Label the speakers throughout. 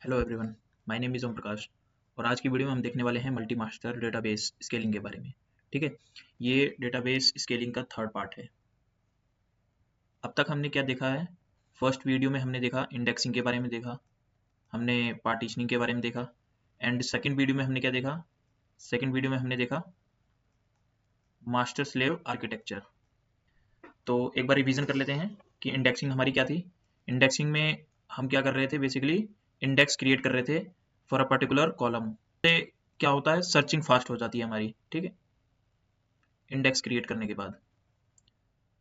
Speaker 1: Hello everyone, my name is Om Prakash और आज की वीडियो में हम देखने वाले हैं मल्टी मास्टर डेटाबेस स्केलिंग के बारे में। ठीक है, ये डेटाबेस स्केलिंग का थर्ड पार्ट है। अब तक हमने क्या देखा है? फर्स्ट वीडियो में हमने देखा इंडेक्सिंग के बारे में देखा, हमने पार्टीशनिंग के बारे में देखा एंड सेकंड वीडियो में हमने क्या देखा? सेकंड वीडियो में हमने देखा मास्टर स्लेव आर्किटेक्चर। तो एक बार रिवीजन कर लेते हैं कि इंडेक्सिंग हमारी क्या थी। इंडेक्सिंग में हम क्या कर रहे थे? बेसिकली इंडेक्स क्रिएट कर रहे थे फॉर अ पर्टिकुलर कॉलम से। क्या होता है? सर्चिंग फास्ट हो जाती है हमारी। ठीक है, इंडेक्स क्रिएट करने के बाद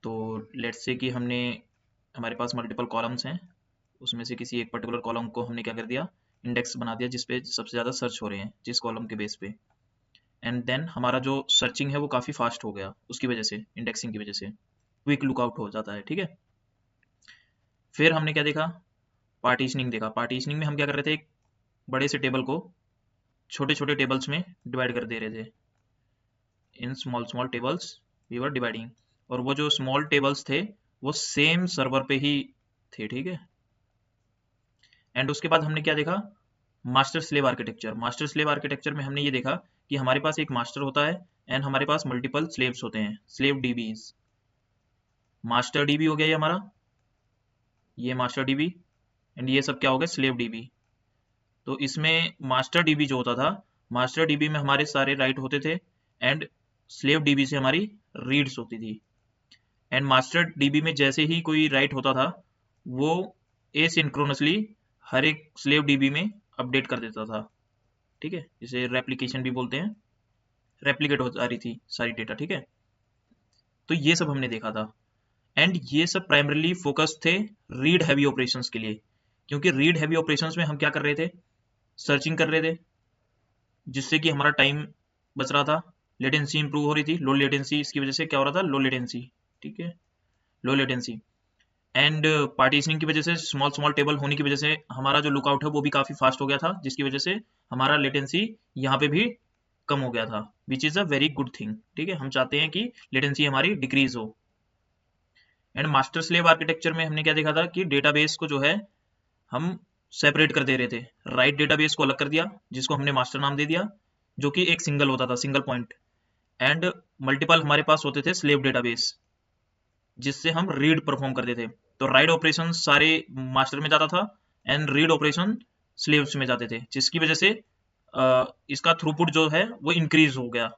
Speaker 1: तो लेट्स से कि हमारे पास मल्टीपल कॉलम्स हैं, उसमें से किसी एक पर्टिकुलर कॉलम को हमने क्या कर दिया? इंडेक्स बना दिया जिस पे सबसे ज़्यादा सर्च हो रहे हैं, जिस कॉलम के बेस पे। एंड देन हमारा जो सर्चिंग है वो काफ़ी फास्ट हो गया उसकी वजह से, इंडेक्सिंग की वजह से क्विक लुकआउट हो जाता है। ठीक है, फिर हमने क्या देखा? पार्टीशनिंग देखा। पार्टीशनिंग में हम क्या कर रहे थे? एक बड़े से टेबल को छोटे छोटे टेबल्स में डिवाइड कर दे रहे थे। In small small tables we were dividing, और वो जो स्मॉल टेबल्स थे वो सेम सर्वर पे ही थे। ठीक है, एंड उसके बाद हमने क्या देखा? Master slave architecture. Master slave architecture में हमने ये देखा कि हमारे पास एक मास्टर होता है एंड हमारे पास मल्टीपल स्लेव्स होते हैं, स्लेव डीबीज। मास्टर डीबी हो गया ये हमारा, ये मास्टर डीबी, एंड ये सब क्या हो गया? Slave dB. तो इसमें मास्टर डीबी जो होता था, मास्टर डीबी में हमारे सारे राइट होते थे एंड स्लेव डीबी से हमारी रीड्स होती थी। एंड मास्टर डीबी में जैसे ही कोई राइट होता था वो एसिंक्रोनसली हर एक स्लेव डीबी में अपडेट कर देता था। ठीक है, जिसे रेप्लिकेशन भी बोलते हैं, रेप्लिकेट हो जा रही थी सारी डेटा। ठीक है, तो ये सब हमने देखा था एंड ये सब प्राइमरीली फोकस थे रीड हैवी ऑपरेशंस के लिए, क्योंकि रीड हैवी ऑपरेशंस में हम क्या कर रहे थे? सर्चिंग कर रहे थे, जिससे कि हमारा टाइम बच रहा था, लेटेंसी इंप्रूव हो रही थी। लो लेटेंसी, इसकी वजह से क्या हो रहा था? Low latency. ठीक है, लो लेटेंसी एंड पार्टीशनिंग की वजह से, स्मॉल स्मॉल टेबल होने की वजह से हमारा जो लुकआउट है वो भी काफ़ी फास्ट हो गया था, जिसकी वजह से हमारा लेटेंसी यहाँ पे भी कम हो गया था, which is a very good thing. ठीक है, हम चाहते हैं कि लेटेंसी हमारी डिक्रीज हो। एंड मास्टर स्लेव आर्किटेक्चर में हमने क्या देखा था? कि डेटाबेस को जो है हम सेपरेट कर दे रहे थे। राइट डेटाबेस को अलग कर दिया, जिसको हमने मास्टर नाम दे दिया, जो कि एक सिंगल होता था, सिंगल पॉइंट। एंड मल्टीपल हमारे पास होते थे स्लेव डेटाबेस, जिससे हम रीड परफॉर्म करते थे। तो राइट ऑपरेशन सारे मास्टर में जाता था एंड रीड ऑपरेशन स्लेव्स में जाते थे, जिसकी वजह से इसका थ्रूपुट जो है वो इंक्रीज हो गया।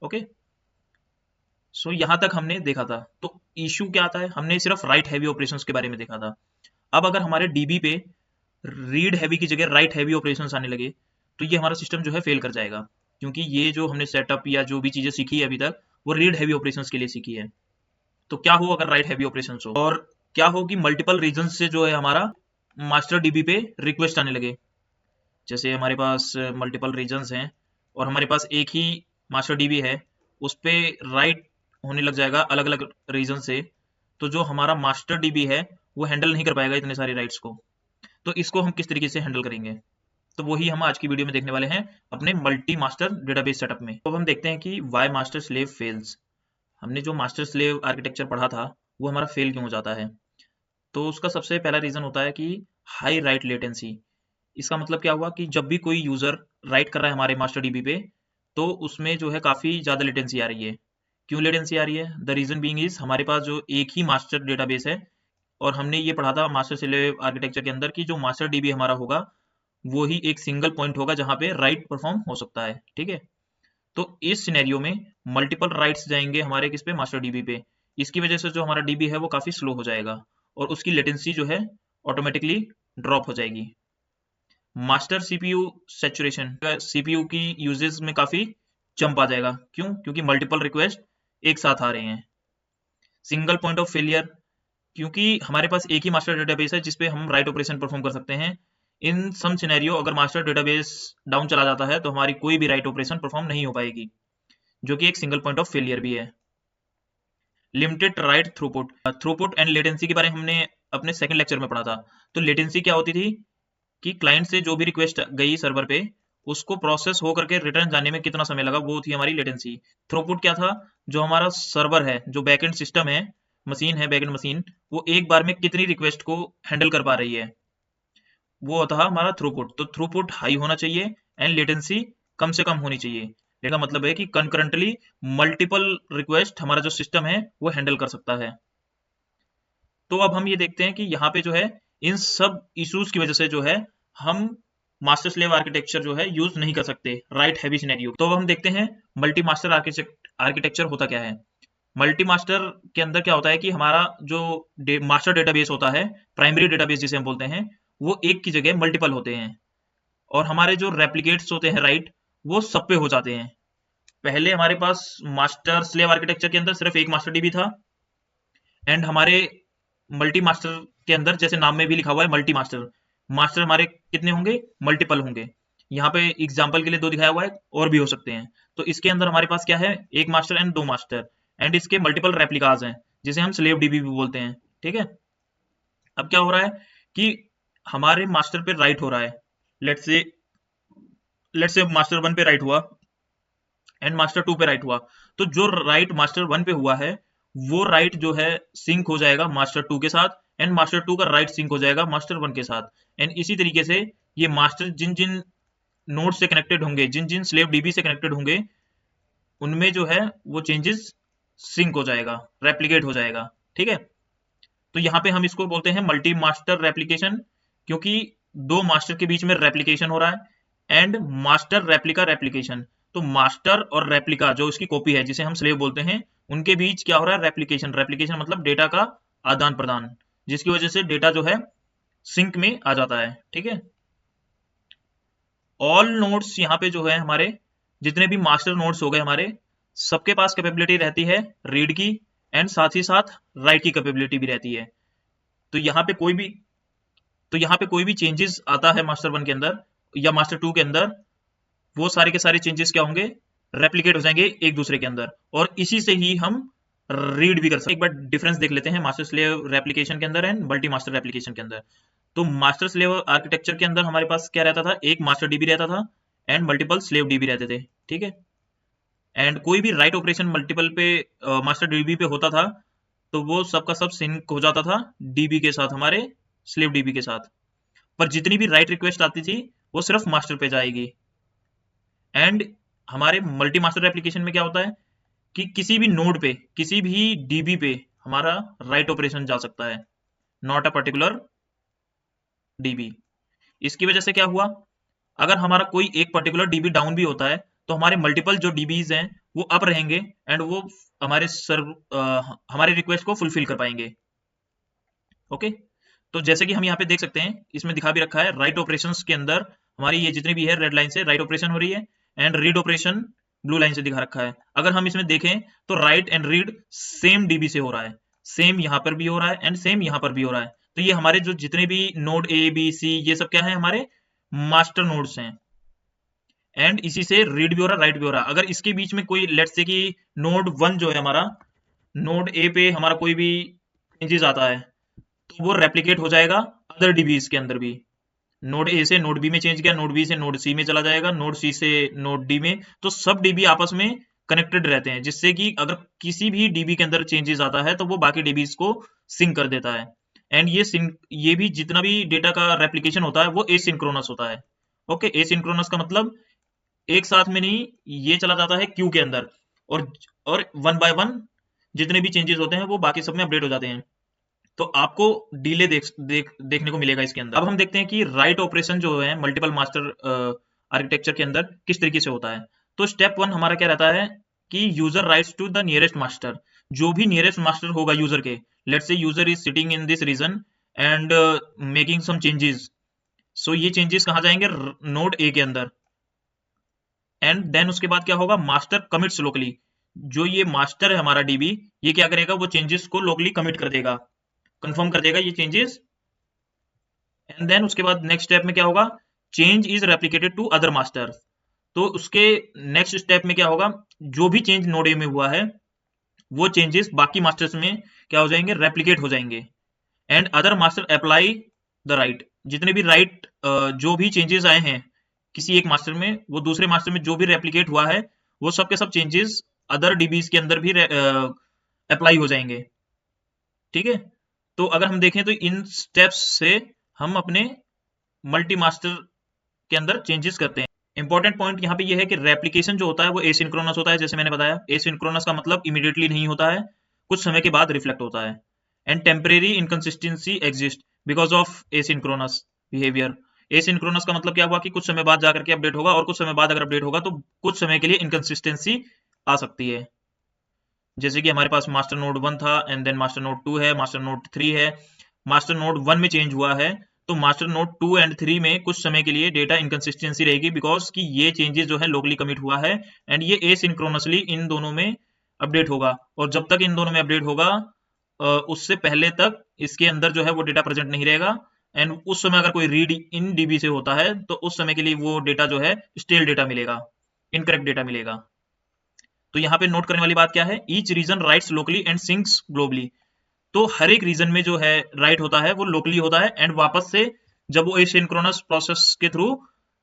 Speaker 1: ओके, सो यहाँ तक हमने देखा था। तो इशू क्या आता है? हमने सिर्फ राइट हैवी ऑपरेशंस के बारे में देखा था। अब अगर हमारे डीबी पे रीड हैवी की जगह राइट हैवी ऑपरेशंस आने लगे तो ये हमारा सिस्टम जो है फेल कर जाएगा, क्योंकि ये जो हमने सेटअप या जो भी चीजें सीखी है अभी तक वो रीड हैवी ऑपरेशंस के लिए सीखी है। तो क्या हो अगर राइट हैवी ऑपरेशन हो? और क्या हो कि मल्टीपल रीजन से जो है हमारा मास्टर डीबी पे रिक्वेस्ट आने लगे। जैसे हमारे पास मल्टीपल रीजन्स हैं और हमारे पास एक ही मास्टर डीबी है, उस पे राइट होने लग जाएगा अलग अलग रीजन से, तो जो हमारा मास्टर डीबी है वो हैंडल नहीं कर पाएगा इतने सारे राइट्स को। तो इसको हम किस तरीके से हैंडल करेंगे? तो वही हम आज की वीडियो में देखने वाले हैं अपने मल्टी मास्टर डेटाबेस सेटअप में। तो अब हम देखते हैं कि वाई मास्टर स्लेव फेल्स। हमने जो मास्टर स्लेव आर्किटेक्चर पढ़ा था वो हमारा फेल क्यों हो जाता है? तो उसका सबसे पहला रीजन होता है कि हाई राइट लेटेंसी। इसका मतलब क्या हुआ कि जब भी कोई यूजर राइट कर रहा है हमारे मास्टर डीबी पे, तो उसमें जो है काफी ज्यादा लेटेंसी आ रही है। क्यों लेटेंसी आ रही है? द रीजन बीइंग इज हमारे पास जो एक ही मास्टर डेटाबेस है, और हमने ये पढ़ा था मास्टर स्लेव आर्किटेक्चर के अंदर कि जो मास्टर डीबी हमारा होगा वो ही एक सिंगल पॉइंट होगा जहां पे राइट परफॉर्म हो सकता है। ठीक है, तो इस सिनेरियो में मल्टीपल राइट्स जाएंगे हमारे किस पे? मास्टर डीबी पे। इसकी वजह से जो हमारा डीबी है वो काफी स्लो हो जाएगा और उसकी लेटेंसी जो है ऑटोमेटिकली ड्रॉप हो जाएगी। मास्टर सीपीयू सैचुरेशन, सीपीयू की यूजेस में काफी जंप आ जाएगा। क्यों? क्योंकि मल्टीपल रिक्वेस्ट एक साथ आ रहे हैं। सिंगल पॉइंट ऑफ फेलियर, क्योंकि हमारे पास एक ही मास्टर डेटाबेस है जिसपे हम राइट ऑपरेशन परफॉर्म कर सकते हैं। इन सम सिनेरियो अगर मास्टर डेटाबेस डाउन चला जाता है तो हमारी कोई भी राइट ऑपरेशन परफॉर्म नहीं हो पाएगी, जो कि एक सिंगल पॉइंट ऑफ फेलियर भी है। Limited right throughput. Throughput and latency के बारे में हमने अपने सेकंड लेक्चर में पढ़ा था। तो लेटेंसी क्या होती थी? कि क्लाइंट से जो भी रिक्वेस्ट गई सर्वर पे, उसको प्रोसेस हो करके रिटर्न जाने में कितना समय लगा, वो थी हमारी लेटेंसी। थ्रूपुट क्या था? जो हमारा सर्वर है, जो बैकएंड सिस्टम है, मशीन है, बैकएंड मशीन, वो एक बार में कितनी रिक्वेस्ट को हैंडल कर पा रही है। वो होता है हमारा थ्रूपुट। तो थ्रूपुट हाई होना चाहिए एंड लेटेंसी कम से कम होनी चाहिए। इसका मतलब है कि कंकरेंटली मल्टीपल रिक्वेस्ट हमारा जो सिस्टम है वो हैंडल कर सकता है। तो अब हम ये देखते हैं कि यहाँ पे जो है इन सब इश्यूज की वजह से जो है हम मास्टर स्लेव आर्किटेक्चर जो है यूज नहीं कर सकते राइट हैवी सिनेरियो। तो अब हम देखते हैं मल्टी मास्टर आर्किटेक्चर होता क्या है। मल्टी मास्टर के अंदर क्या होता है कि हमारा जो मास्टर डेटाबेस होता है, प्राइमरी डेटाबेस जिसे हम बोलते हैं, वो एक की जगह मल्टीपल होते हैं और हमारे जो रेप्लिकेट्स होते हैं राइट, वो सब पे हो जाते हैं। पहले हमारे पास मास्टर स्लेव आर्किटेक्चर के अंदर सिर्फ एक मास्टर डीबी था एंड हमारे मल्टी मास्टर के अंदर जैसे नाम में भी लिखा हुआ है मल्टी मास्टर, मास्टर हमारे कितने होंगे, मल्टीपल होंगे। यहाँ पे एग्जाम्पल के लिए 2 दिखाया हुआ है, और भी हो सकते हैं। तो इसके अंदर हमारे पास क्या है, एक मास्टर एंड 2 मास्टर एंड इसके मल्टीपल रेप्लिकाज हैं जिसे हम स्लेव डीबी भी बोलते हैं। ठीक है, अब क्या हो रहा है कि हमारे मास्टर पे राइट हो रहा है, लेट्स से मास्टर 1 पे राइट हुआ एंड मास्टर 2 पे राइट हुआ। तो जो राइट मास्टर 1 पे हुआ है वो राइट जो है सिंक हो जाएगा मास्टर 2 के साथ एंड मास्टर 2 का राइट सिंक हो जाएगा मास्टर 1 के साथ। एंड इसी तरीके से ये मास्टर जिन जिन नोड से कनेक्टेड होंगे, जिन जिन स्लेव डीबी से कनेक्टेड होंगे, उनमें जो है वो चेंजेस सिंक हो जाएगा, रेप्लिकेट हो जाएगा। ठीक है, तो यहाँ पे हम इसको बोलते हैं मल्टी मास्टर रेप्लिकेशन, क्योंकि 2 मास्टर के बीच में रेप्लिकेशन हो रहा है एंड मास्टर रेप्लिका रेप्लिकेशन। तो मास्टर और रेप्लिका जो इसकी कॉपी है जिसे हम स्लेव बोलते हैं, उनके बीच क्या हो रहा है, रेप्लिकेशन। रेप्लिकेशन मतलब डेटा का आदान प्रदान, जिसकी वजह से डेटा जो है सिंक में आ जाता है। ठीक है, ऑल नोड्स यहाँ पे जो है हमारे जितने भी मास्टर नोड्स हो गए हमारे, सबके पास कैपेबिलिटी रहती है रीड की एंड साथ ही साथ राइट की कैपेबिलिटी भी रहती है। तो यहाँ पे कोई भी चेंजेस आता है मास्टर 1 के अंदर या मास्टर 2 के अंदर, वो सारे के सारे चेंजेस क्या होंगे, रेप्लिकेट हो जाएंगे एक दूसरे के अंदर, और इसी से ही हम रीड भी कर सकते हैं। एक बार डिफरेंस देख लेते हैं मास्टर स्लेव रेप्लिकेशन के अंदर एंड मल्टी मास्टर रेप्लिकेशन के अंदर। तो मास्टर स्लेव आर्किटेक्चर के अंदर हमारे पास क्या रहता था, एक मास्टर डीबी रहता था एंड मल्टीपल स्लेव डीबी रहते थे। ठीक है, एंड कोई भी राइट ऑपरेशन मल्टीपल पे मास्टर डीबी पे होता था तो वो सबका सब सिंक हो जाता था डीबी के साथ, हमारे स्लेव डीबी के साथ। पर जितनी भी राइट रिक्वेस्ट आती थी वो सिर्फ मास्टर पे जाएगी। एंड हमारे मल्टी मास्टर एप्लीकेशन में क्या होता है कि किसी भी नोड पे, किसी भी डीबी पे हमारा राइट ऑपरेशन जा सकता है, नॉट अ पर्टिकुलर डीबी। इसकी वजह से क्या हुआ, अगर हमारा कोई एक पर्टिकुलर डीबी डाउन भी होता है तो हमारे मल्टीपल जो डीबीज हैं वो अप रहेंगे एंड वो हमारे हमारे रिक्वेस्ट को फुलफिल कर पाएंगे। ओके, तो जैसे कि हम यहाँ पे देख सकते हैं, इसमें दिखा भी रखा है राइट ऑपरेशंस के अंदर हमारी ये जितनी भी है रेड लाइन से राइट ऑपरेशन हो रही है and read operation blue line से दिखा रखा है। अगर हम इसमें देखें तो right and read same dB से हो रहा है, सेम यहाँ पर भी हो रहा है एंड सेम यहाँ पर भी हो रहा है। तो ये हमारे जो जितने भी नोड ए बी सी ये सब क्या है, हमारे मास्टर नोड्स हैं एंड इसी से रीड भी हो रहा है राइट भी हो रहा है। अगर इसके बीच में कोई लेट्स से कि नोड 1 जो है हमारा, नोड ए पे हमारा कोई भी चेंजेस आता है तो वो रेप्लिकेट हो जाएगा अदर डीबीज के अंदर भी। नोड ए से नोड बी में चेंज किया, नोड बी से नोड सी में चला जाएगा, नोड सी से नोड डी में। तो सब डीबी आपस में कनेक्टेड रहते हैं, जिससे कि अगर किसी भी डीबी के अंदर चेंजेस आता है तो वो बाकी डीबीज को सिंक कर देता है। एंड ये भी जितना भी डेटा का रेप्लिकेशन होता है वो एसिंक्रोनस होता है। ओके, एसिंक्रोनस का मतलब एक साथ में नहीं, ये चला जाता है क्यू के अंदर और 1 बाय 1 जितने भी चेंजेस होते हैं वो बाकी सब में अपडेट हो जाते हैं। तो आपको डिले देखने को मिलेगा इसके अंदर। अब हम देखते हैं कि राइट ऑपरेशन जो है मल्टीपल मास्टर आर्किटेक्चर के अंदर किस तरीके से होता है। तो स्टेप 1 हमारा क्या रहता है कि user rights to the nearest master. जो भी नियरेस्ट मास्टर होगा यूजर के, let's say user is sitting in this region and making some changes. So ये चेंजेस कहाँ जाएंगे, नोड ए के अंदर। एंड देन उसके बाद क्या होगा, मास्टर कमिट्स लोकली। जो ये मास्टर है हमारा डीबी, ये क्या करेगा, वो चेंजेस को लोकली कमिट कर देगा, कंफर्म कर देगा ये चेंजेस। एंड देन उसके बाद नेक्स्ट स्टेप में क्या होगा, change is replicated to other master. तो उसके नेक्स्ट स्टेप में क्या होगा, जो भी चेंज नोड ए में हुआ है वो चेंजेस बाकी मास्टर्स में क्या हो जाएंगे, रेप्लिकेट हो जाएंगे। And other master apply the right. जितने भी राइट जो भी चेंजेस आए हैं किसी एक मास्टर में, वो दूसरे मास्टर में जो भी रेप्लिकेट हुआ है वो सब के सब चेंजेस अदर डीबीज के अंदर भी अप्लाई हो जाएंगे। ठीक है, तो अगर हम देखें तो इन स्टेप्स से हम अपने मल्टी मास्टर के अंदर चेंजेस करते हैं। इंपॉर्टेंट पॉइंट यहाँ पे ये है कि रेप्लिकेशन जो होता है वो एसिंक्रोनस होता है, जैसे मैंने बताया। एसिंक्रोनस का मतलब इमीडिएटली नहीं होता है, कुछ समय के बाद रिफ्लेक्ट होता है। And temporary inconsistency exist because of asynchronous behaviour. Asynchronous का मतलब क्या हुआ कि कुछ समय बाद जाकर के अपडेट होगा, और कुछ समय बाद अगर अपडेट होगा तो कुछ समय के लिए इनकंसिस्टेंसी आ सकती है। जैसे कि हमारे पास मास्टर नोड 1 था, एंड देन मास्टर नोड 2 है, मास्टर नोड 3 है। मास्टर नोड 1 में चेंज हुआ है, तो मास्टर नोड 2 एंड 3 में कुछ समय के लिए डेटा इनकंसिस्टेंसी रहेगी, बिकॉज कि ये चेंजेस जो है लोकली कमिट हुआ है, एंड ये एसिंक्रोनसली इन दोनों में अपडेट होगा। और जब तक इन दोनों में अपडेट होगा, उससे पहले तक इसके अंदर जो है वो डेटा प्रेजेंट नहीं रहेगा। एंड उस समय अगर कोई रीड इन डीबी से होता है तो उस समय के लिए वो डेटा जो है स्टेल डेटा मिलेगा, इनकरेक्ट डेटा मिलेगा। तो यहाँ पे नोट करने वाली बात क्या है, each reason rights locally and sinks globally. तो हर एक रीजन में जो है राइट होता है वो लोकली होता है, एंड वापस से जब वो एसिंक्रोनस प्रोसेस के थ्रू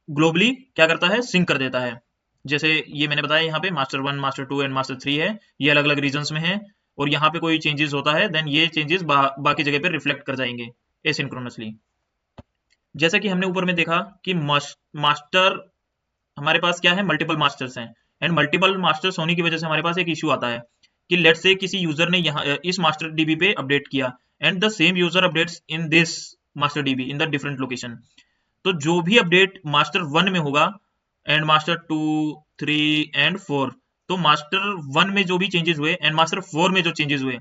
Speaker 1: ग्लोबली क्या करता है, सिंक कर देता है। जैसे ये मैंने बताया, यहाँ पे मास्टर 1, मास्टर 2 एंड मास्टर 3 है, ये अलग अलग रीजन में है, और यहाँ पे कोई चेंजेस होता है देन ये चेंजेस बाकी जगह पे रिफ्लेक्ट कर जाएंगे एसिंक्रोनसली। जैसा कि हमने ऊपर में देखा कि मास्टर, हमारे पास क्या है, मल्टीपल मास्टर्स हैं, एंड मल्टीपल मास्टर्स होने की वजह से हमारे पास एक इश्यू आता है कि लेट्स से किसी यूजर ने यहाँ इस मास्टर डीबी पे अपडेट किया, and the same user updates in this master dB in the different location. तो जो भी अपडेट मास्टर 1 में होगा एंड मास्टर 2, 3 एंड 4, तो मास्टर 1 में जो भी चेंजेस हुए एंड मास्टर 4 में जो चेंजेस हुए,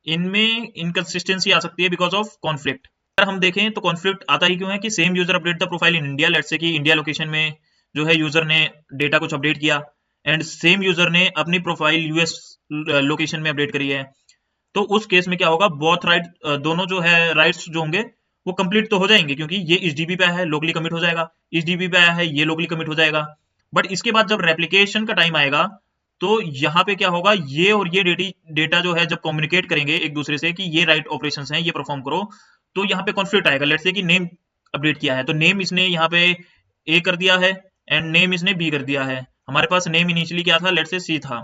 Speaker 1: इनमें इनकंसिस्टेंसी आ सकती है बिकॉज ऑफ कॉन्फ्लिक्ट। अगर हम देखें तो कॉन्फ्लिक्ट आता ही क्यों है कि same user update the profile in India, let's say कि इंडिया लोकेशन में जो है यूजर ने डेटा कुछ अपडेट किया, एंड सेम यूजर ने अपनी प्रोफाइल यूएस लोकेशन में अपडेट करी है। तो उस केस में क्या होगा, बोथ राइट, दोनों जो है राइट्स जो होंगे वो कंप्लीट तो हो जाएंगे, क्योंकि ये इस डीबी पे आया है लोकली कमिट हो जाएगा, इस डीबी पे आया है ये लोकली कमिट हो जाएगा। बट इसके बाद जब रेप्लिकेशन का टाइम आएगा, तो यहाँ पे क्या होगा, ये और ये डेटा जो है जब कम्युनिकेट करेंगे एक दूसरे से कि ये राइट ऑपरेशंस हैं, ये परफॉर्म करो, तो यहाँ पे कॉन्फ्लिक्ट आएगा। लेट्स से कि नेम अपडेट किया है, तो नेम इसने यहाँ पे ए कर दिया है, एंड नेम इसने बी कर दिया है। हमारे पास नेम इनिशियली क्या था, लेट्स से सी था,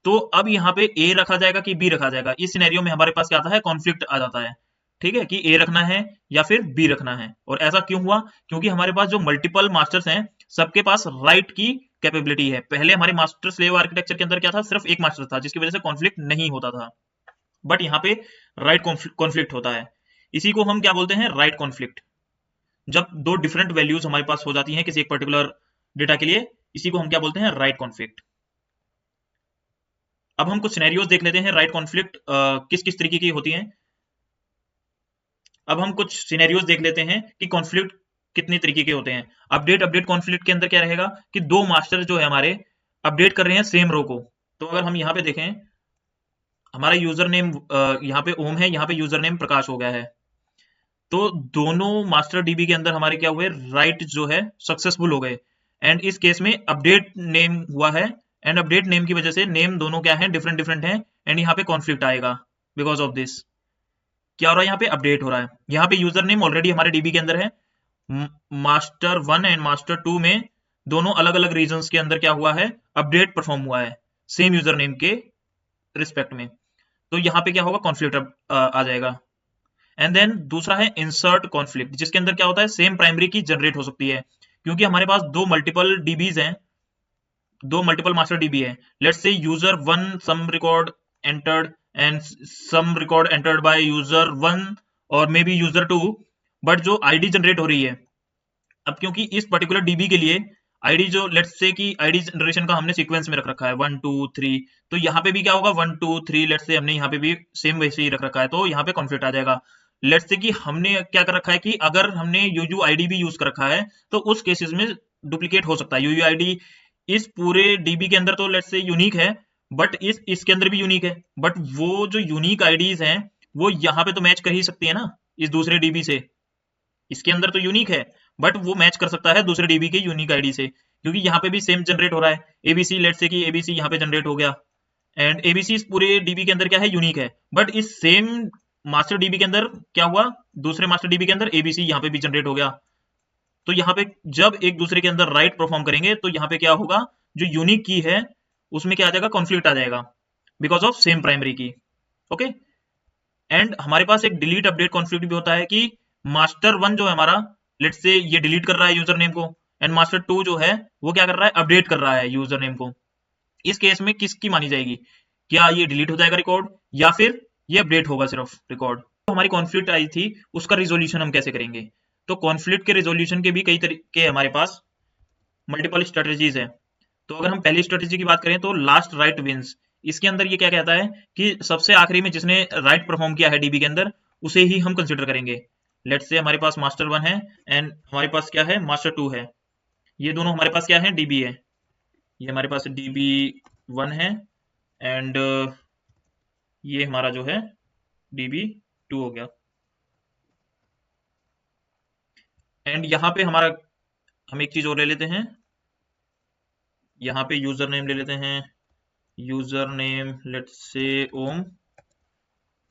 Speaker 1: तो अब यहाँ पे ए रखा जाएगा कि बी रखा जाएगा। इस सिनेरियो में हमारे पास क्या आता है, कॉन्फ्लिक्ट आ जाता है। ठीक है, कि ए रखना है या फिर बी रखना है। और ऐसा क्यों हुआ, क्योंकि हमारे पास जो मल्टीपल मास्टर्स हैं सबके पास राइट की कैपेबिलिटी है। पहले हमारे मास्टर स्लेव आर्किटेक्चर के अंदर क्या था, सिर्फ एक मास्टर था, जिसकी वजह से कॉन्फ्लिक्ट नहीं होता था। बट यहाँ पे राइट कॉन्फ्लिक्ट होता है। इसी को हम क्या बोलते हैं, राइट कॉन्फ्लिक्ट। जब दो डिफरेंट वैल्यूज हमारे पास हो जाती हैं किसी एक पर्टिकुलर डेटा के लिए, इसी को हम क्या बोलते हैं, राइट कॉन्फ्लिक्ट। अब हम कुछ सिनेरियोज देख लेते हैं राइट कॉन्फ्लिक्ट किस किस तरीके की होती हैं। अब हम कुछ सिनेरियोज देख लेते हैं कि कॉन्फ्लिक्ट कितनी तरीके के होते हैं। अपडेट अपडेट कॉन्फ्लिक्ट के अंदर क्या रहेगा कि दो मास्टर जो है हमारे अपडेट कर रहे हैं सेम रो को। तो अगर हम यहाँ पे देखें, हमारा यूजर नेम यहाँ पे ओम है, यहाँ पे यूजर नेम प्रकाश हो गया है, तो दोनों मास्टर डीबी के अंदर हमारे क्या हुए, राइट जो है सक्सेसफुल हो गए। एंड इस केस में अपडेट नेम हुआ है, एंड अपडेट नेम की वजह से नेम दोनों क्या है, डिफरेंट डिफरेंट है, एंड यहाँ पे कॉन्फ्लिक्ट आएगा बिकॉज ऑफ दिस। क्या हो रहा है, यहाँ पे अपडेट हो रहा है, यहाँ पे यूजर नेम ऑलरेडी हमारे डीबी के अंदर है। मास्टर 1 एंड मास्टर 2 में दोनों अलग अलग रीजन के अंदर क्या हुआ है, अपडेट परफॉर्म हुआ है सेम यूजर नेम के रिस्पेक्ट में। तो यहाँ पे क्या होगा, कॉन्फ्लिक्ट आ जाएगा। एंड देन दूसरा है इंसर्ट कॉन्फ्लिक्ट, जिसके अंदर क्या होता है, सेम प्राइमरी की जनरेट हो सकती है, क्योंकि हमारे पास दो मल्टीपल डीबीज हैं, दो मल्टीपल मास्टर डीबी है। Let's say user 1 some record entered and some record entered by user 1 और मे बी यूजर 2, बट जो आईडी जनरेट हो रही है, अब क्योंकि इस पर्टिकुलर डीबी के लिए आईडी जो लेट्स से कि आईडी जनरेशन का हमने सीक्वेंस में रख रखा है 1 2 3, तो यहाँ पे भी क्या होगा 1 2 3, लेट्स से हमने यहाँ पे भी सेम वैसे ही रख रखा है, तो यहाँ पे कॉन्फ्लिक्ट आ जाएगा। लेट्स से कि हमने क्या कर रखा है कि अगर हमने यूयू आईडी भी यूज कर रखा है, तो उस केसेस में डुप्लीकेट हो सकता है। यूयू आईडी इस पूरे डीबी के अंदर तो लेट्स से यूनिक है, बट इसके अंदर भी यूनिक है, बट वो जो यूनिक आईडीज हैं वो यहाँ पे तो मैच कर ही सकती है ना इस दूसरे डीबी से। इसके अंदर तो यूनिक है, बट वो मैच कर सकता है दूसरे डीबी के यूनिक आईडी से, क्योंकि यहाँ पे भी सेम जनरेट हो रहा है। एबीसी लेट्स से कि एबीसी यहाँ पे जनरेट हो गया, एंड एबीसी इस पूरे डीबी के अंदर क्या है, यूनिक है, बट इस सेम मास्टर डीबी के अंदर क्या हुआ, दूसरे मास्टर डीबी के अंदर एबीसी यहाँ पे भी जनरेट हो गया। तो यहाँ पे जब एक दूसरे के अंदर राइट परफॉर्म करेंगे, तो यहाँ पे क्या होगा, जो यूनिक की है उसमें क्या आ जाएगा, कॉन्फ्लिक्ट आ जाएगा बिकॉज ऑफ सेम प्राइमरी की। ओके, एंड हमारे पास एक डिलीट अपडेट कॉन्फ्लिक्ट भी होता है कि मास्टर 1 जो है हमारा लेट्स से ये डिलीट कर रहा है यूजर नेम को, एंड मास्टर 2 जो है वो क्या कर रहा है, अपडेट कर रहा है यूजर नेम को। इस केस में किसकी मानी जाएगी, क्या ये डिलीट हो जाएगा रिकॉर्ड या फिर ये अपडेट होगा सिर्फ रिकॉर्ड। तो हमारी कॉन्फ्लिक्ट आई थी, उसका रिजोल्यूशन हम कैसे करेंगे। तो कॉन्फ्लिक्ट के रिजोल्यूशन के भी कई तरीके हमारे पास, मल्टीपल स्ट्रेटजीज है। तो अगर हम पहली स्ट्रेटजी की बात करें तो लास्ट राइट विंस। इसके अंदर ये क्या कहता है कि सबसे आखिरी में जिसने राइट परफॉर्म किया है डीबी के अंदर उसे ही हम कंसिडर करेंगे। लेट्स से हमारे पास मास्टर 1 है एंड हमारे पास क्या है, मास्टर 2 है। ये दोनों हमारे पास क्या है, डीबी है। ये हमारे पास डीबी 1 है एंड ये हमारा जो है डीबी 2 हो गया। एंड यहाँ पे हमारा, हम एक चीज और ले लेते हैं, यहाँ पे यूजर नेम ले लेते हैं, user name let's say Om,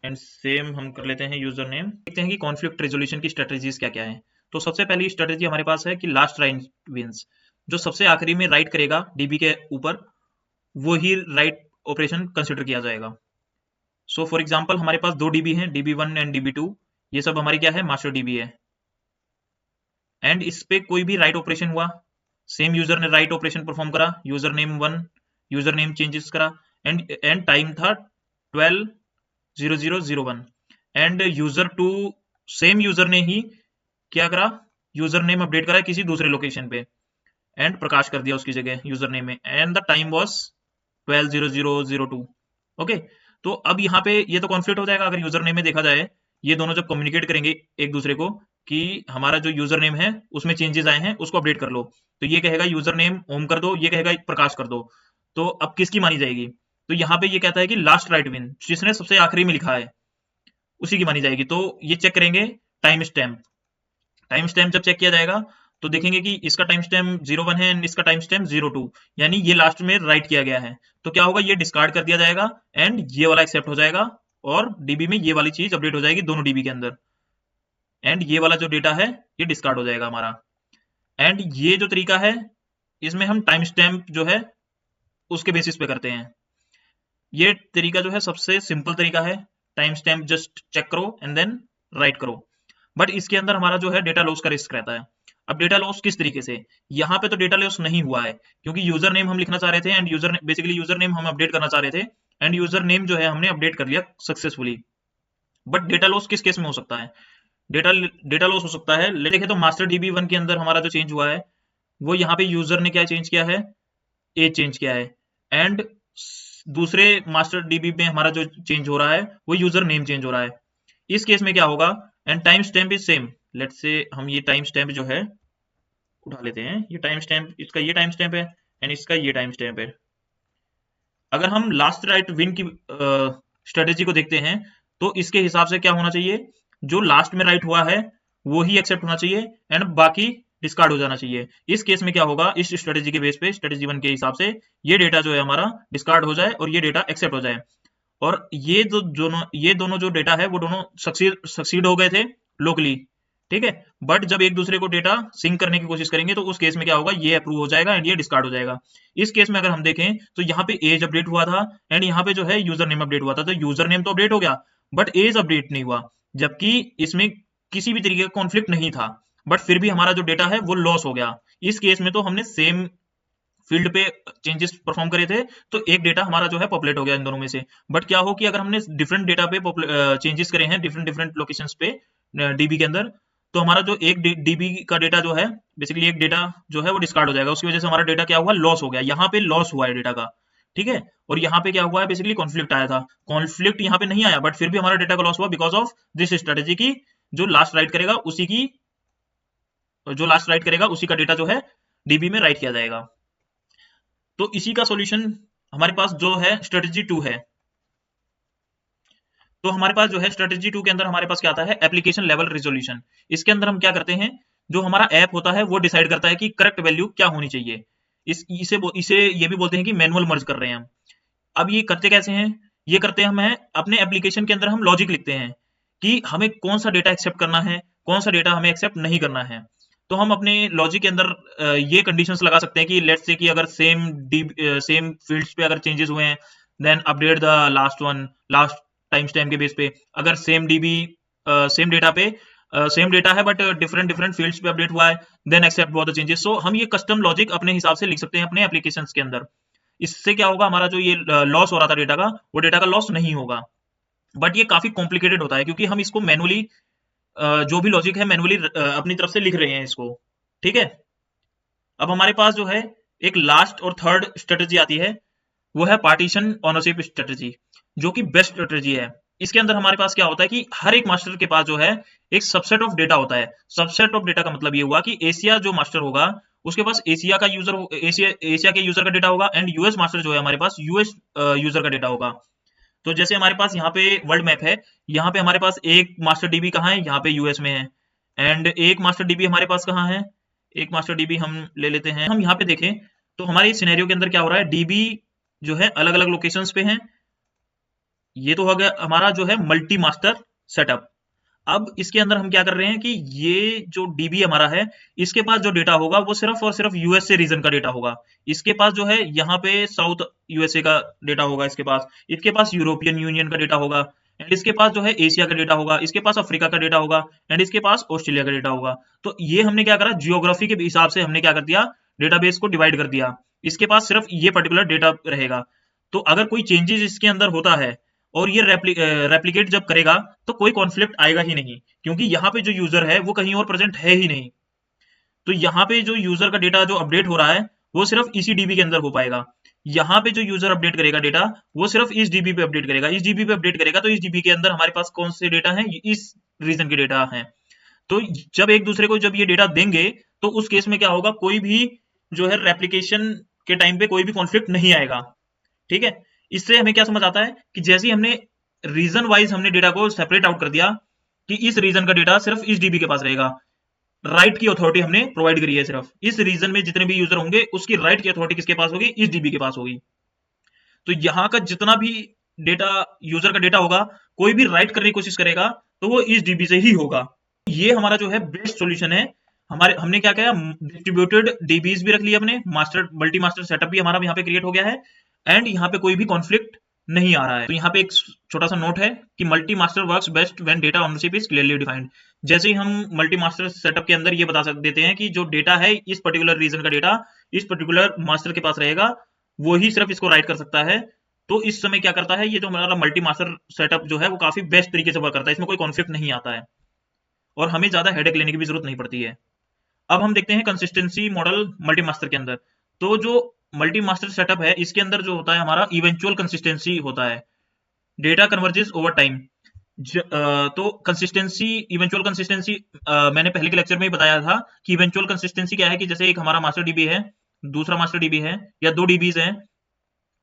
Speaker 1: and same हम कर लेते हैं यूजर नेम। देखते हैं कि कॉन्फ्लिक्ट रेजोल्यूशन की स्ट्रेटजीज क्या क्या है। तो सबसे पहली स्ट्रेटजी हमारे पास है कि लास्ट राइट विंस। जो सबसे आखिरी में राइट करेगा डीबी के ऊपर वो ही राइट ऑपरेशन कंसिडर किया जाएगा। सो फॉर एग्जांपल हमारे पास दो डीबी हैं, डीबी 1 एंड डीबी 2। ये सब हमारी क्या है, मास्टर डीबी है। एंड इस पे कोई भी राइट ऑपरेशन हुआ, सेम यूजर ने राइट ऑपरेशन परफॉर्म करा, user name 1, user name changes करा, एंड टाइम था 12:00:01 एंड यूजर 2, सेम यूजर ने ही क्या करा, यूजर नेम अपडेट करा किसी दूसरे लोकेशन पे एंड प्रकाश कर दिया उसकी जगह यूजर नेम में, and the time was 12:00:02। Okay, तो अब यहाँ पे ये तो कॉन्फ्लिक्ट हो जाएगा। अगर यूजर नेम में देखा जाए, ये दोनों जब कम्युनिकेट करेंगे एक दूसरे को कि हमारा जो यूजर नेम है उसमें चेंजेस आए हैं उसको अपडेट कर लो, तो ये कहेगा यूजर नेम ओम कर दो, ये कहेगा प्रकाश कर दो। तो अब किसकी मानी जाएगी, तो यहाँ पे ये कहता है कि लास्ट राइट विन, जिसने सबसे आखिरी में लिखा है उसी की मानी जाएगी। तो ये चेक करेंगे टाइम स्टैम्प। टाइम स्टैम्प जब चेक किया जाएगा तो देखेंगे कि इसका टाइम स्टैम्प 01 है एंड इसका टाइम स्टैम्प 02, यानी ये लास्ट में राइट किया गया है। तो क्या होगा, ये डिस्कार्ड कर दिया जाएगा एंड ये वाला एक्सेप्ट हो जाएगा और डीबी में ये वाली चीज अपडेट हो जाएगी दोनों डीबी के अंदर, एंड ये वाला जो डेटा है ये डिस्कार्ड हो जाएगा हमारा। एंड ये जो तरीका है इसमें हम टाइम स्टैम्प जो है उसके बेसिस पे करते हैं। ये तरीका जो है सबसे सिंपल तरीका है, टाइम स्टैम्प जस्ट चेक करो एंड देन राइट करो। बट इसके अंदर हमारा जो है डेटा लॉस का रिस्क रहता है। अब डेटा लॉस किस तरीके से, यहाँ पे तो डेटा लॉस नहीं हुआ है क्योंकि यूजर नेम हम लिखना चाह रहे थे एंड यूजर नेम हम अपडेट करना चाह रहे थे एंड यूजर नेम जो है हमने अपडेट कर लिया सक्सेसफुली। बट डेटा लॉस किस केस में हो सकता है, डेटा लॉस हो सकता है, देखें तो मास्टर डीबी 1 के अंदर हमारा जो चेंज हुआ है वो यहाँ पे यूजर ने क्या चेंज किया है, एज चेंज किया है, एंड दूसरे मास्टर डीबी में हमारा जो चेंज हो रहा है वो यूजर नेम चेंज हो रहा है। इस केस में क्या होगा, and time stamp is same. Let's say हम ये टाइम स्टैम्प जो है उठा लेते हैं, ये टाइम स्टैम्प, इसका ये टाइम स्टैम्प है एंड इसका ये टाइम स्टैम्प है। अगर हम लास्ट राइट विन की स्ट्रेटेजी को देखते हैं तो इसके हिसाब से क्या होना चाहिए, जो लास्ट में राइट हुआ है वो ही एक्सेप्ट होना चाहिए एंड बाकी डिस्कार्ड हो जाना चाहिए। इस केस में क्या होगा, इस स्ट्रेटेजी के बेस पे, स्ट्रेटेजी 1 के हिसाब से ये डेटा जो है हमारा डिस्कार्ड हो जाए और ये डेटा एक्सेप्ट हो जाए। और ये दोनों जो डेटा है वो दोनों सक्सीड हो गए थे लोकली, ठीक है। बट जब एक दूसरे को डेटा सिंक करने की कोशिश करेंगे तो उस केस में क्या होगा, ये अप्रूव हो जाएगा एंड ये डिस्कार्ड हो जाएगा। इस केस में अगर हम देखें तो यहाँ पे एज अपडेट हुआ था एंड यहाँ पे जो है यूजर नेम अपडेट हुआ था, तो यूजर नेम तो अपडेट हो गया बट एज अपडेट नहीं हुआ, जबकि इसमें किसी भी तरीके का कॉन्फ्लिक्ट नहीं था, बट फिर भी हमारा जो डेटा है वो लॉस हो गया। इस केस में तो हमने सेम फील्ड पे चेंजेस परफॉर्म करे थे तो एक डेटा हमारा जो है पॉपुलेट हो गया इन दोनों में से। बट क्या हो कि अगर हमने डिफरेंट डेटा पे चेंजेस करे हैं डिफरेंट डिफरेंट लोकेशंस पे डीबी के अंदर, तो हमारा जो एक डीबी का डेटा जो है बेसिकली एक डेटा जो है वो डिस्कार्ड हो जाएगा, उसकी वजह से हमारा डेटा क्या हुआ, लॉस हो गया। यहाँ पे लॉस हुआ है डेटा का, ठीक है। और यहाँ पे क्या हुआ है, बेसिकली कॉन्फ्लिक्ट आया था, कॉन्फ्लिक्ट यहाँ पे नहीं आया बट फिर भी हमारा डेटा का लॉस हुआ बिकॉज ऑफ दिस स्ट्रेटेजी की जो लास्ट राइट करेगा उसी का डेटा जो है डीबी में राइट किया जाएगा। तो इसी का सॉल्यूशन हमारे पास जो है स्ट्रेटेजी 2 है। तो हमारे पास जो है स्ट्रेटेजी 2 के अंदर हमारे पास क्या आता है, एप्लीकेशन लेवल रिजोल्यूशन। इसके अंदर हम क्या करते हैं, जो हमारा ऐप होता है वो डिसाइड करता है कि करेक्ट वैल्यू क्या होनी चाहिए। इसे ये भी बोलते हैं कि मैनुअल मर्ज कर रहे हैं हम। अब ये करते कैसे हैं, ये करते हम हैं अपने एप्लीकेशन के अंदर हम लॉजिक लिखते हैं कि हमें कौन सा डेटा एक्सेप्ट करना है, कौन सा डेटा हमें एक्सेप्ट नहीं करना है। तो हम अपने लॉजिक के अंदर ये कंडीशंस लगा सकते हैं कि लेट्स से कि अगर सेम फील्ड्स पे अगर चेंजेस हुए हैं then update the last time stamp के बेस पे। अगर सेम डेटा पे सेम डेटा है बट डिफरेंट डिफरेंट फील्ड्स पे अपडेट हुआ है, then accept both the changes. So हम ये कस्टम लॉजिक अपने हिसाब से लिख सकते हैं अपने एप्लीकेशंस के अंदर। इससे क्या होगा, हमारा जो ये लॉस हो रहा था डेटा का, वो डेटा का लॉस नहीं होगा। बट ये काफी कॉम्प्लिकेटेड होता है क्योंकि हम इसको मैनुअली, जो भी लॉजिक है मैनुअली अपनी तरफ से लिख रहे हैं इसको। ठीक है, अब हमारे पास जो है एक लास्ट और थर्ड स्ट्रेटेजी आती है, वो है पार्टीशन ओनरशिप स्ट्रेटेजी, जो कि बेस्ट स्ट्रेटेजी है। इसके अंदर हमारे पास क्या होता है कि हर एक मास्टर के पास जो है एक सबसेट ऑफ डेटा होता है। सबसेट ऑफ डेटा का मतलब ये हुआ कि एशिया जो मास्टर होगा उसके पास एशिया का यूजर, एशिया के यूजर का डेटा होगा, एंड यूएस मास्टर जो है हमारे पास यूएस यूजर का डेटा होगा। तो जैसे हमारे पास यहाँ पे वर्ल्ड मैप है, यहाँ पे हमारे पास एक मास्टर डीबी कहाँ है, यहाँ पे यूएस में है, एंड एक मास्टर डीबी हमारे पास कहाँ है, एक मास्टर डीबी हम ले लेते हैं। हम यहाँ पे देखें तो हमारे सिनेरियो के अंदर क्या हो रहा है, डीबी जो है अलग अलग लोकेशंस पे हैं। ये तो हो गया हमारा जो है मल्टी मास्टर सेटअप। अब इसके अंदर हम क्या कर रहे हैं कि ये जो डीबी हमारा है, इसके पास जो डेटा होगा वो सिर्फ और सिर्फ यूएसए रीजन का डेटा होगा। इसके पास जो है यहाँ पे साउथ यूएसए का डेटा होगा, इसके पास यूरोपियन यूनियन का डेटा होगा, एंड इसके पास जो है एशिया का डेटा होगा, इसके पास अफ्रीका का डेटा होगा, एंड इसके पास ऑस्ट्रेलिया का डेटा होगा। तो ये हमने क्या करा, जियोग्राफी के हिसाब से हमने क्या कर दिया, डेटाबेस को डिवाइड कर दिया। इसके पास सिर्फ ये पर्टिकुलर डेटा रहेगा। तो अगर कोई चेंजेस इसके अंदर होता है और ये रेप्लिकेट जब करेगा तो कोई कॉन्फ्लिक्ट आएगा ही नहीं, क्योंकि यहाँ पे जो यूजर है वो कहीं और प्रेजेंट है ही नहीं। तो यहाँ पे जो यूजर का डेटा जो अपडेट हो रहा है वो सिर्फ इसी डीबी के अंदर हो पाएगा। यहाँ पे जो यूजर अपडेट करेगा डेटा, वो सिर्फ इस डीबी पे अपडेट करेगा, इस डीबी पे अपडेट करेगा। तो इस डीबी के अंदर हमारे पास कौन से डेटा है, इस रीजन के डेटा है। तो जब एक दूसरे को जब ये डेटा देंगे तो उस केस में क्या होगा, कोई भी जो है रेप्लिकेशन के टाइम पे कोई भी कॉन्फ्लिक्ट नहीं आएगा। ठीक है, इससे हमें क्या समझ आता है कि जैसे ही हमने रीजन वाइज हमने डेटा को सेपरेट आउट कर दिया कि इस रीजन का डेटा सिर्फ इस डीबी के पास रहेगा, राइट की अथॉरिटी हमने प्रोवाइड करी है, सिर्फ इस रीजन में जितने भी यूजर होंगे उसकी राइट की अथॉरिटी किसके पास होगी, इस डीबी के पास होगी। तो यहाँ का जितना भी डेटा यूजर का डेटा होगा, कोई भी राइट करने की कोशिश करेगा तो वो इस डीबी से ही होगा। ये हमारा जो है बेस्ट सॉल्यूशन है। हमारे हमने क्या किया, डिस्ट्रीब्यूटेड डीबीज भी रख लिया अपने, मास्टर मल्टी मास्टर सेटअप भी हमारा यहाँ पे क्रिएट हो गया है, एंड यहाँ पे कोई भी कॉन्फ्लिक्ट नहीं आ रहा है। तो यहाँ पे एक छोटा सा नोट है कि multi master works best when data ownership is clearly defined. जैसे ही हम मल्टी मास्टर सेटअप के अंदर ये बता देते हैं कि जो डेटा है इस पर्टिकुलर रीजन का डेटा इस पर्टिकुलर मास्टर के पास रहेगा, वो ही सिर्फ इसको राइट कर सकता है। तो इस समय क्या करता है, ये जो हमारा मल्टी मास्टर सेटअप जो है वो काफी बेस्ट तरीके से वर्क करता है, इसमें कोई कॉन्फ्लिक्ट नहीं आता है और हमें ज्यादा हेडेक लेने की भी जरूरत नहीं पड़ती है। अब हम देखते हैं कंसिस्टेंसी मॉडल मल्टी मास्टर के अंदर। तो जो मल्टी मास्टर सेटअप है इसके अंदर जो होता है हमारा इवेंचुअल कंसिस्टेंसी होता है, डेटा कन्वर्जेस ओवर टाइम। तो कंसिस्टेंसी, इवेंचुअल कंसिस्टेंसी, मैंने पहले के लेक्चर में ही बताया था कि इवेंचुअल कंसिस्टेंसी क्या है कि जैसे एक हमारा मास्टर डीबी है, दूसरा मास्टर डीबी है, या दो डीबीज हैं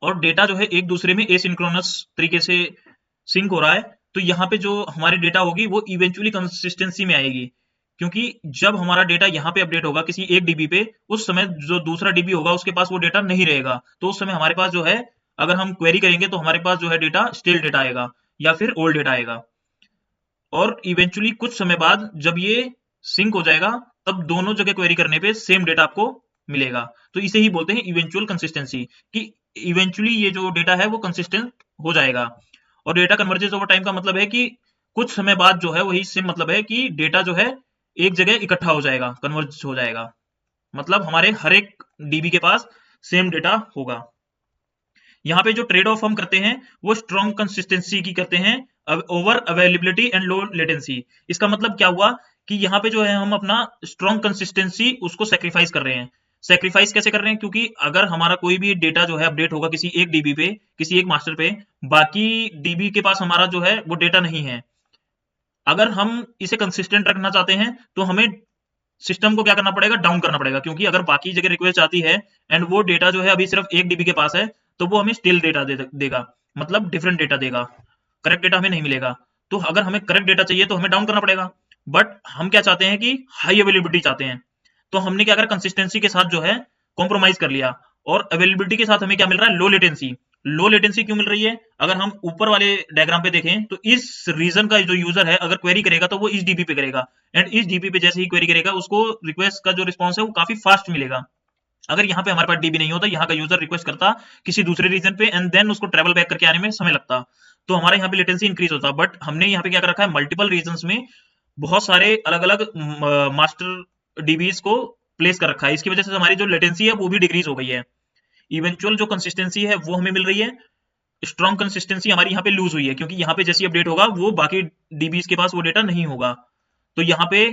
Speaker 1: और डेटा जो है एक दूसरे में एसिंक्रोनस तरीके से सिंक हो रहा है, तो यहाँ पे जो हमारी डेटा होगी वो इवेंचुअली कंसिस्टेंसी में आएगी। क्योंकि जब हमारा डेटा यहाँ पे अपडेट होगा किसी एक डीबी पे, उस समय जो दूसरा डीबी होगा उसके पास वो डेटा नहीं रहेगा। तो उस समय हमारे पास जो है, अगर हम क्वेरी करेंगे तो हमारे पास जो है डेटा स्टिल डेटा आएगा या फिर ओल्ड डेटा आएगा। और इवेंचुअली कुछ समय बाद जब ये सिंक हो जाएगा तब दोनों जगह क्वेरी करने पे सेम डेटा आपको मिलेगा। तो इसे ही बोलते हैं इवेंचुअल कंसिस्टेंसी, कि इवेंचुअली ये जो डेटा है वो कंसिस्टेंट हो जाएगा। और डेटा कन्वर्जेस ओवर टाइम का मतलब है कि कुछ समय बाद जो है, वही सेम मतलब है कि डेटा जो है एक जगह इकट्ठा हो जाएगा, कन्वर्ज हो जाएगा। मतलब हमारे हर एक डीबी के पास सेम डेटा होगा। यहाँ पे जो ट्रेड ऑफ हम करते हैं वो स्ट्रॉन्ग कंसिस्टेंसी की करते हैं over availability and low latency. इसका मतलब क्या हुआ कि यहाँ पे जो है हम अपना स्ट्रॉन्ग कंसिस्टेंसी उसको सेक्रीफाइस कर रहे हैं। सेक्रीफाइस कैसे कर रहे हैं, क्योंकि अगर हमारा कोई भी डेटा जो है अपडेट होगा किसी एक डीबी पे, किसी एक मास्टर पे, बाकी डीबी के पास हमारा जो है वो डेटा नहीं है। अगर हम इसे कंसिस्टेंट रखना चाहते हैं तो हमें सिस्टम को क्या करना पड़ेगा, डाउन करना पड़ेगा। क्योंकि अगर बाकी जगह रिक्वेस्ट आती है एंड वो डेटा जो है अभी सिर्फ एक डीबी के पास है, तो वो हमें स्टिल डेटा देगा, मतलब डिफरेंट डेटा देगा, करेक्ट डेटा हमें नहीं मिलेगा। तो अगर हमें करेक्ट डेटा चाहिए तो हमें डाउन करना पड़ेगा। बट हम क्या चाहते हैं कि हाई अवेलेबिलिटी चाहते हैं, तो हमने क्या करा, कंसिस्टेंसी के साथ जो है कॉम्प्रोमाइज कर लिया, और अवेलेबिलिटी के साथ हमें क्या मिल रहा है, लो लेटेंसी। लो लेटेंसी क्यों मिल रही है, अगर हम ऊपर वाले डायग्राम पे देखें तो इस रीजन का जो यूजर है अगर क्वेरी करेगा तो वो इस डीबी पे करेगा, एंड इस डीबी पे जैसे ही क्वेरी करेगा उसको रिक्वेस्ट का जो रिस्पॉन्स है वो काफी फास्ट मिलेगा। अगर यहाँ पे हमारे पास डीबी नहीं होता, यहाँ का यूजर रिक्वेस्ट करता किसी दूसरे रीजन पे एंड देन उसको ट्रेवल बैक करके आने में समय लगता, तो हमारे यहाँ पे लेटेंसी इंक्रीज होता। बट हमने यहाँ पे क्या कर रखा है, मल्टीपल रीजन में बहुत सारे अलग अलग मास्टर डीबीज को प्लेस कर रखा है। इसकी वजह से हमारी जो लेटेंसी है वो भी डिक्रीज हो गई है। इवेंचुअल जो कंसिस्टेंसी है वो हमें मिल रही है, स्ट्रॉन्ग कंसिस्टेंसी हमारी यहाँ पे लूज हुई है, क्योंकि यहाँ पे जैसी अपडेट होगा वो बाकी डीबीज के पास वो डेटा नहीं होगा। तो यहाँ पे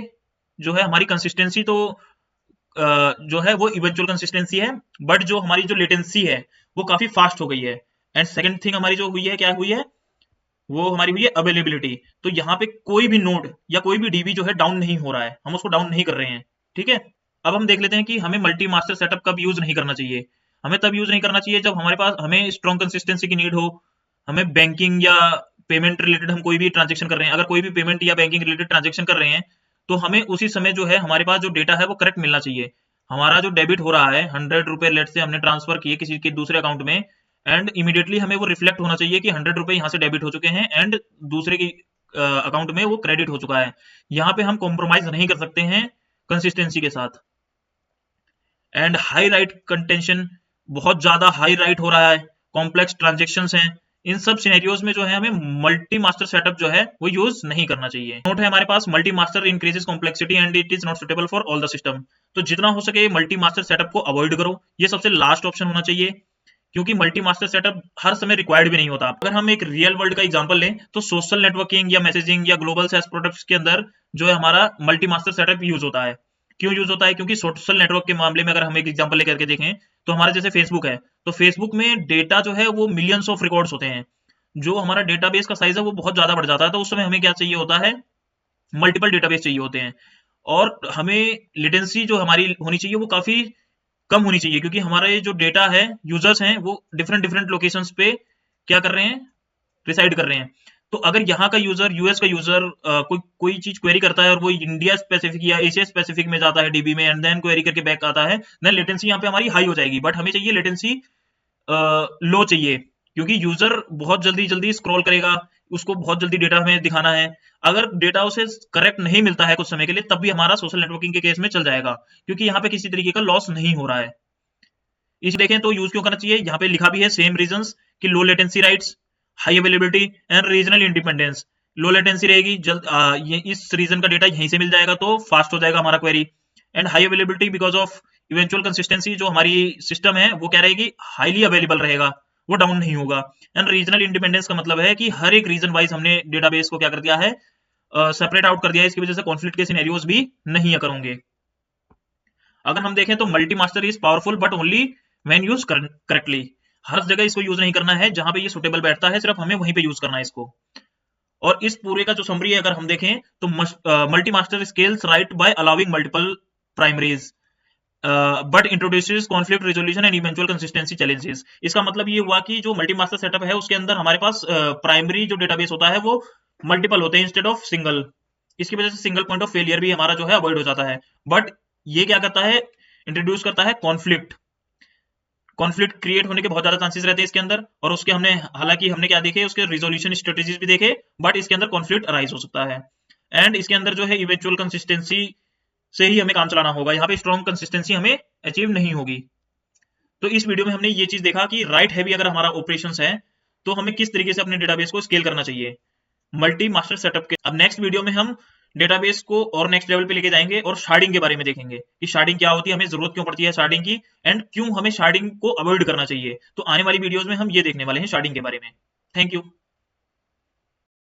Speaker 1: जो है हमारी कंसिस्टेंसी तो जो है वो इवेंचुअल कंसिस्टेंसी है, बट जो हमारी जो लेटेंसी है वो काफी फास्ट हो गई है। एंड सेकंड थिंग हमारी जो हुई है, क्या हुई है, वो हमारी हुई है अवेलेबिलिटी। तो यहाँ पे कोई भी नोड या कोई भी डीबी जो है डाउन नहीं हो रहा है, हम उसको डाउन नहीं कर रहे हैं। ठीक है, अब हम देख लेते हैं कि हमें मल्टी मास्टर सेटअप कब यूज नहीं करना चाहिए। हमें तब यूज नहीं करना चाहिए जब हमारे पास हमें स्ट्रॉन्ग कंसिस्टेंसी की नीड हो, हमें बैंकिंग या पेमेंट रिलेटेड हम कोई भी ट्रांजेक्शन कर रहे हैं, अगर कोई भी पेमेंट या बैंकिंग रिलेटेड ट्रांजेक्शन कर रहे हैं, तो हमें उसी समय जो है हमारे पास जो डेटा है वो करेक्ट मिलना चाहिए। हमारा जो डेबिट हो रहा है 100 रुपए लेट से हमने ट्रांसफर किए किसी के दूसरे अकाउंट में, एंड इमीडिएटली हमें वो रिफ्लेक्ट होना चाहिए कि 100 रुपए यहाँ से डेबिट हो चुके हैं एंड दूसरे की अकाउंट में वो क्रेडिट हो चुका है। यहाँ पे हम कॉम्प्रोमाइज नहीं कर सकते हैं कंसिस्टेंसी के साथ। एंड हाई राइट कंटेंशन, बहुत ज्यादा हाई राइट हो रहा है, कॉम्प्लेक्स ट्रांजेक्शंस हैं, इन सब सिनेरियोज में जो है हमें मल्टी मास्टर सेटअप जो है वो यूज नहीं करना चाहिए। नोट है हमारे पास, multi master increases complexity and it is not suitable for all the system. तो जितना हो सके मल्टी मास्टर सेटअप को अवॉइड करो, ये सबसे लास्ट ऑप्शन होना चाहिए, क्योंकि मल्टी मास्टर सेटअप हर समय रिक्वायर्ड भी नहीं होता। अगर हम एक रियल वर्ल्ड का एग्जांपल लें तो सोशल नेटवर्किंग या मैसेजिंग या ग्लोबल सेस प्रोडक्ट्स के अंदर जो है हमारा मल्टी मास्टर सेटअप यूज होता है। क्यों यूज होता है? क्योंकि सोशल नेटवर्क के मामले में अगर हम एक एग्जांपल लेकर के देखें तो हमारे जैसे फेसबुक है, तो फेसबुक में डेटा जो है वो मिलियंस ऑफ रिकॉर्ड्स होते हैं। जो हमारा डेटाबेस का साइज है वो बहुत ज्यादा बढ़ जाता है, तो उस समय हमें क्या चाहिए होता है, मल्टीपल डेटाबेस चाहिए होते हैं। और हमें लेटेंसी जो हमारी होनी चाहिए वो काफी कम होनी चाहिए, क्योंकि हमारे जो डेटा है, यूजर्स हैं, वो डिफरेंट डिफरेंट लोकेशंस पे क्या कर रहे हैं, रिसाइड कर रहे हैं। तो अगर यहाँ का यूजर, यूएस का यूजर कोई कोई चीज क्वेरी करता है और वो इंडिया स्पेसिफिक या एशिया स्पेसिफिक में जाता है डीबी में एंड देन क्वेरी करके बैक आता है, देन लेटेंसी यहाँ पे हमारी हाई हो जाएगी। बट हमें चाहिए लेटेंसी लो चाहिए, क्योंकि यूजर बहुत जल्दी जल्दी स्क्रॉल करेगा, उसको बहुत जल्दी डेटा हमें दिखाना है। अगर डेटा उसे करेक्ट नहीं मिलता है कुछ समय के लिए, तब भी हमारा सोशल नेटवर्किंग के केस में चल जाएगा, क्योंकि यहाँ पे किसी तरीके का लॉस नहीं हो रहा है। इस देखें तो यूज क्यों करना चाहिए, यहाँ पे लिखा भी है सेम रीजंस कि low latency rights, high availability and regional independence. Low latency रहेगी, जल्द ये इस रीजन का डेटा यहीं से मिल जाएगा तो फास्ट हो जाएगा हमारा query. And high availability because of eventual consistency, जो हमारी सिस्टम है वो क्या रहेगी, हाईली अवेलेबल रहेगा, वो डाउन नहीं होगा। एंड रीजनल इंडिपेंडेंस का मतलब है कि हर एक रीजन वाइज हमने डेटाबेस को क्या कर दिया है, सेपरेट आउट कर दिया है, इसकी वजह से कॉन्फ्लिक्ट के सिनेरियोज भी नहीं अकर होंगे। अगर हम देखें तो multi master is powerful but only when use correctly. हर जगह इसको यूज नहीं करना है, जहां पे ये सुटेबल बैठता है सिर्फ हमें वहीं पे यूज करना है इसको। और इस पूरे का जो समरी है अगर हम देखें तो multi master scales right bye allowing multiple primaries but introduces conflict resolution and eventual consistency challenges. इसका मतलब ये हुआ कि जो मल्टी मास्टर सेटअप है उसके अंदर हमारे पास प्राइमरी जो डेटाबेस होता है वो मल्टीपल होते हैं इंस्टेड ऑफ सिंगल। इसकी वजह से सिंगल पॉइंट ऑफ फेलियर भी हमारा जो है अवॉइड हो जाता है। बट ये क्या करता है, इंट्रोड्यूस करता है कॉन्फ्लिक्ट। कॉन्फ्लिक्ट क्रिएट होने के बहुत ज्यादा चांसेस रहते हैं इसके अंदर, और उसके हमने हालांकि हमने क्या देखे, उसके रिजोल्यूशन स्ट्रेटेजीज भी देखे, बट इसके अंदर कॉन्फ्लिक्ट अराइज हो सकता है। एंड इसके अंदर जो है इवेंचुअल कंसिस्टेंसी से ही हमें काम चलाना होगा, यहाँ पे स्ट्रॉन्ग कंसिस्टेंसी हमें अचीव नहीं होगी। तो इस वीडियो में हमने ये चीज देखा कि राइट हैवी अगर हमारा ऑपरेशंस है तो हमें किस तरीके से अपने डेटाबेस को स्केल करना चाहिए मल्टी मास्टर सेटअप के। अब नेक्स्ट वीडियो में हम डेटाबेस को और नेक्स्ट लेवल पे लेके जाएंगे और शार्डिंग के बारे में देखेंगे कि शार्डिंग क्या होती है, हमें जरूरत क्यों पड़ती है शार्डिंग की, एंड क्यों हमें शार्डिंग को अवॉइड करना चाहिए। तो आने वाली वीडियोस में हम ये देखने वाले हैं शार्डिंग के बारे में। Thank you.